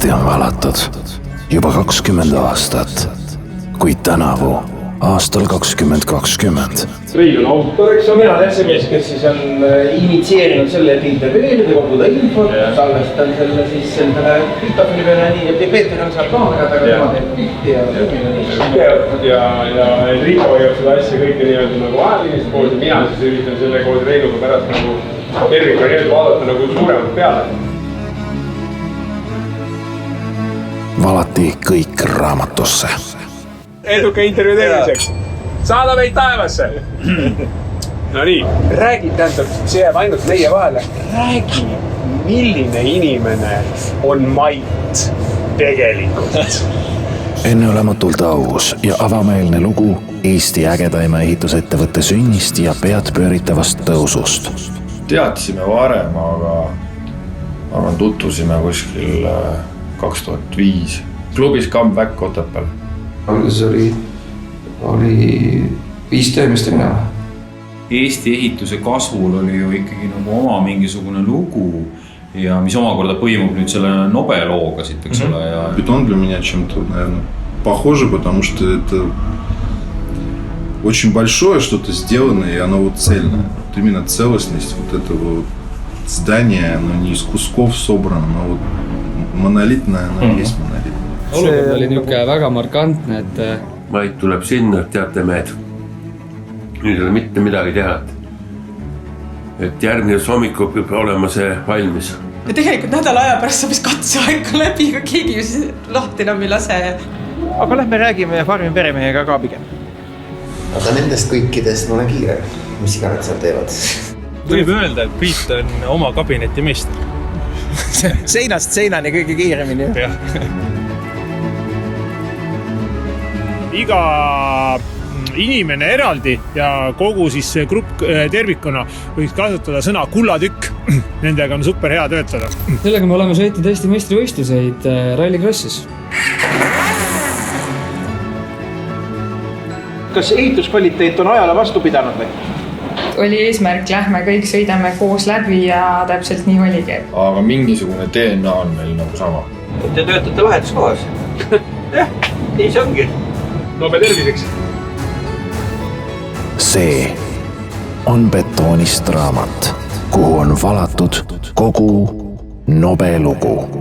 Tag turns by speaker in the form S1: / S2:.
S1: alati on valatud. Juba 20 aastat, kuid tänavu, aastal 2020.
S2: Reil on autoriks, on mina SMS, kes siis on initsieerinud selle, et intervjueerida, koguda infot, salvestan selle siis endale kriptofoni peale nii, et Peeter on seal kaamerad, aga tema teeb pilti ja Enrico hoiab seda asja kõike nii-öelda nagu ajalist poolt ja mina siis üritan selle koos Reiluga pärast nagu tervika nii-öelda vaadata nagu suuremalt peale.
S1: Valati kõik raamatusse.
S2: Eduka intervjuu tegemiseks. Saada meid taevasse. No nii. Räägi, tähendab, see jääb ainult meie vahele. Räägi, milline inimene on Mait tegelikult?
S1: Enneolematult aus ja avameelne lugu Eesti ägedaima ehitusettevõtte sünnist ja peadpööritavast tõusust.
S3: Teadsime varem, aga tutvusime kuskil 2005. Klubis Comeback Otepääl.
S4: Alguses oli 5 töömiste minema.
S5: Eesti ehituse kasvul oli ju ikkagi nagu oma mingisugune lugu ja mis omakorda põimub nüüd selle Nobelooga siit, eks ole.
S3: Бетон для меня чем-то, наверное, похоже, потому что это очень большое что-то сделанное, и оно вот цельное. Вот именно целостность вот этого вот здания, оно не из кусков собрано, но вот monoliitne, ono есть monoliitne.
S6: Olukord oli niisugune väga markantne, et
S7: Mait tuleb sinna, et teate mehed, nüüd ei ole mitte midagi teha. Et järgmine hommikul peab olema see valmis.
S8: Ja tegelikult nädala aja pärast saab katseaega läbi, aga keegi ju lahti enam ei lase.
S2: Aga lähme räägime farmi peremehega ka pigem.
S9: Aga nendest kõikidest ma olen kiire, mis iganes seal teevad.
S10: Võib öelda, et Priit on oma kabineti meister.
S2: Seinast seinani kõige kiiremini.
S10: Iga inimene eraldi ja kogu siis see grupp tervikuna võiks kasutada sõna kullatükk. Nendega on super hea töötada.
S6: Sellega me oleme sõitnud Eesti meistrivõistluseid rallikrossis.
S2: Kas ehituskvaliteet on ajale vastu pidanud või?
S8: Oli eesmärk, lähme kõik sõidame koos läbi ja täpselt nii oligi.
S3: Aga mingisugune DNA on meil nagu sama.
S2: Te töötate vahetuskohas. Jah, nii see ongi. No me terviseks.
S1: See on betoonist raamat, kuhu on valatud kogu Nobe lugu.